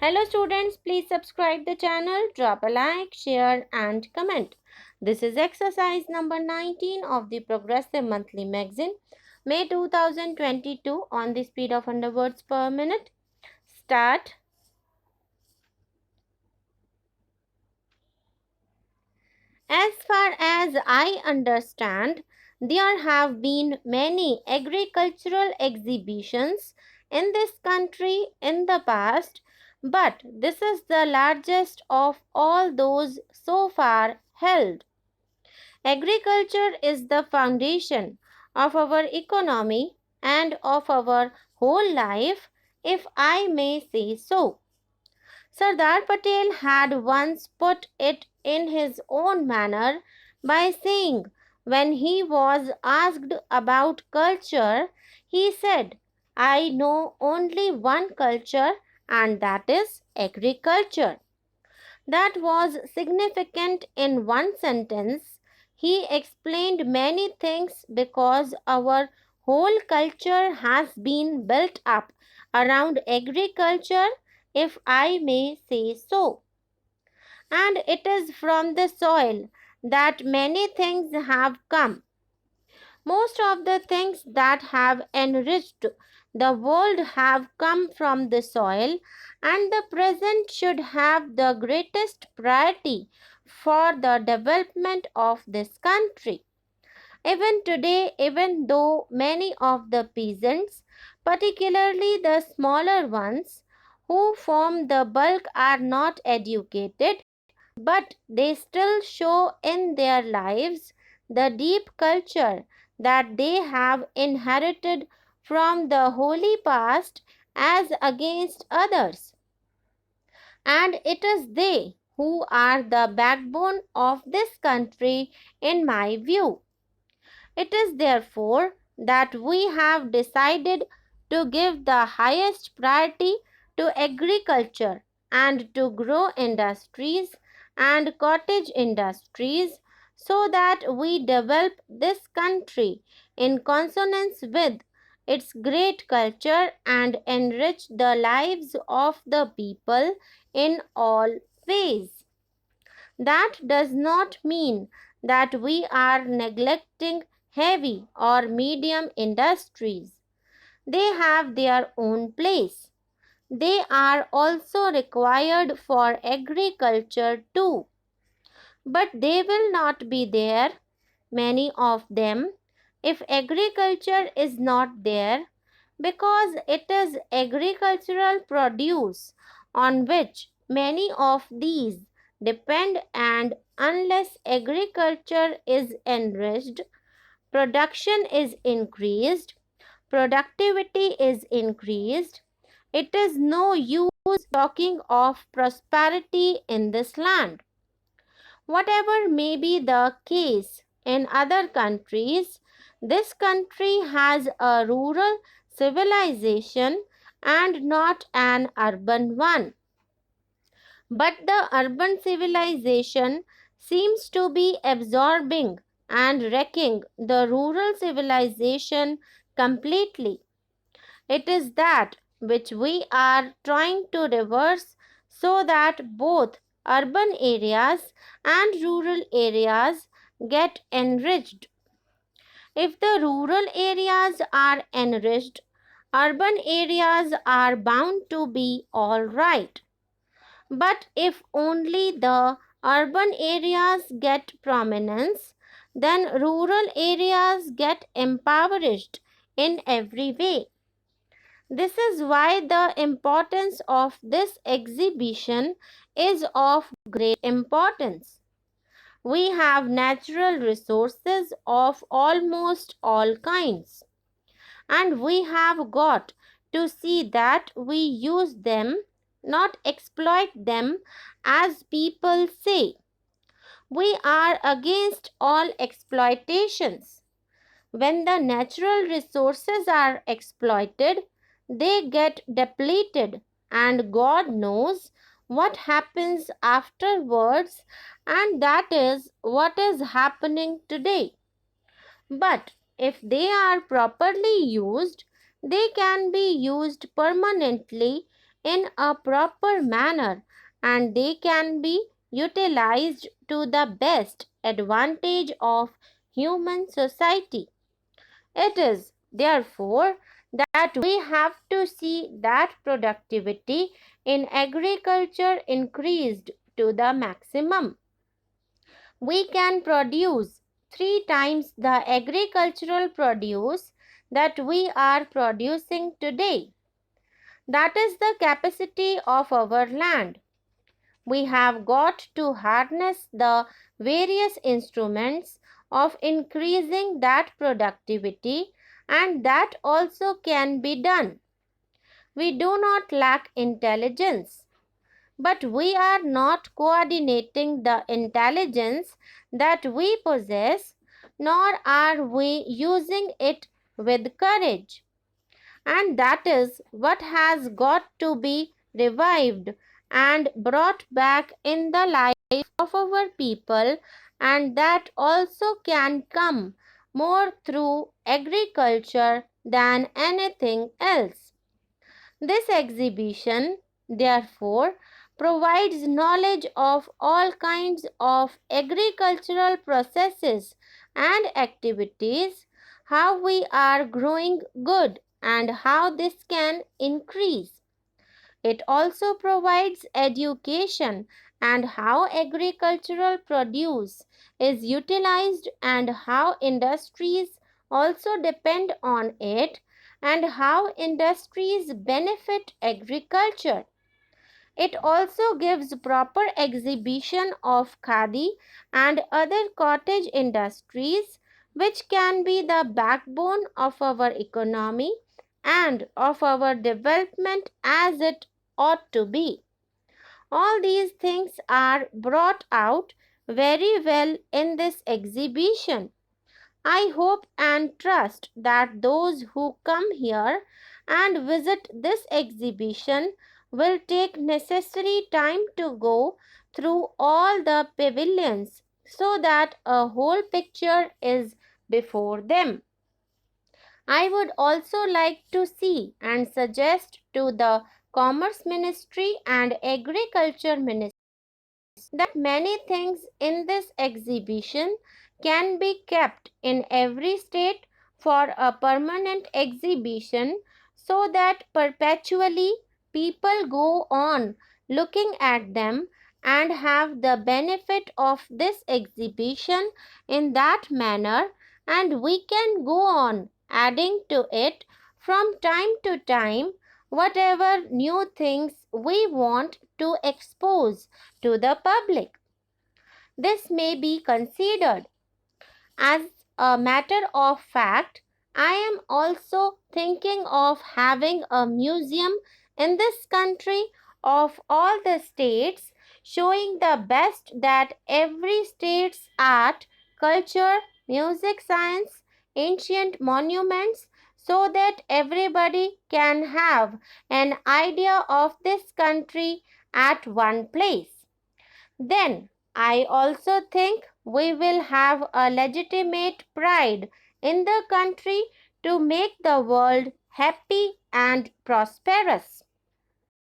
Hello students, please subscribe the channel, drop a like, share and comment. This is exercise number 19 of the Progressive Monthly Magazine, May 2022 on the speed of 100 words per minute. Start. As far as I understand, there have been many agricultural exhibitions in this country in the past, but this is the largest of all those so far held. Agriculture is the foundation of our economy and of our whole life, if I may say so. Sardar Patel had once put it in his own manner by saying, when he was asked about culture, he said, I know only one culture, and that is agriculture. That was significant in one sentence. He explained many things because our whole culture has been built up around agriculture, if I may say so. And it is from the soil that many things have come. Most of the things that have enriched the world have come from the soil, and the present should have the greatest priority for the development of this country. Even today, even though many of the peasants, particularly the smaller ones, who form the bulk are not educated, but they still show in their lives the deep culture that they have inherited from the holy past as against others. And it is they who are the backbone of this country, in my view. It is therefore that we have decided to give the highest priority to agriculture and to grow industries and cottage industries so that we develop this country in consonance with its great culture and enrich the lives of the people in all ways. That does not mean that we are neglecting heavy or medium industries. They have their own place. They are also required for agriculture too. But they will not be there, many of them, if agriculture is not there, because it is agricultural produce on which many of these depend, and unless agriculture is enriched, production is increased, productivity is increased, it is no use talking of prosperity in this land. Whatever may be the case in other countries, this country has a rural civilization and not an urban one. But the urban civilization seems to be absorbing and wrecking the rural civilization completely. It is that which we are trying to reverse so that both urban areas and rural areas get enriched. If the rural areas are enriched, urban areas are bound to be all right. But if only the urban areas get prominence, then rural areas get impoverished in every way. This is why the importance of this exhibition is of great importance. We have natural resources of almost all kinds, and we have got to see that we use them, not exploit them, as people say. We are against all exploitations. When the natural resources are exploited, they get depleted, and God knows what happens afterwards, and that is what is happening today. But if they are properly used, they can be used permanently in a proper manner and they can be utilized to the best advantage of human society. It is therefore that we have to see that productivity in agriculture increased to the maximum. We can produce 3 times the agricultural produce that we are producing today. That is the capacity of our land. We have got to harness the various instruments of increasing that productivity, and that also can be done. We do not lack intelligence, but we are not coordinating the intelligence that we possess, nor are we using it with courage. And that is what has got to be revived and brought back in the life of our people, and that also can come more through agriculture than anything else. This exhibition, therefore, provides knowledge of all kinds of agricultural processes and activities, how we are growing good and how this can increase. It also provides education and how agricultural produce is utilized and how industries also depend on it and how industries benefit agriculture. It also gives proper exhibition of khadi and other cottage industries which can be the backbone of our economy and of our development as it ought to be. All these things are brought out very well in this exhibition. I hope and trust that those who come here and visit this exhibition will take necessary time to go through all the pavilions so that a whole picture is before them. I would also like to see and suggest to the Commerce Ministry and Agriculture Ministry that many things in this exhibition can be kept in every state for a permanent exhibition so that perpetually people go on looking at them and have the benefit of this exhibition in that manner, and we can go on adding to it from time to time whatever new things we want to expose to the public. This may be considered. As a matter of fact, I am also thinking of having a museum in this country of all the states showing the best that every state's art, culture, music, science, ancient monuments, so that everybody can have an idea of this country at one place. Then I also think we will have a legitimate pride in the country to make the world happy and prosperous.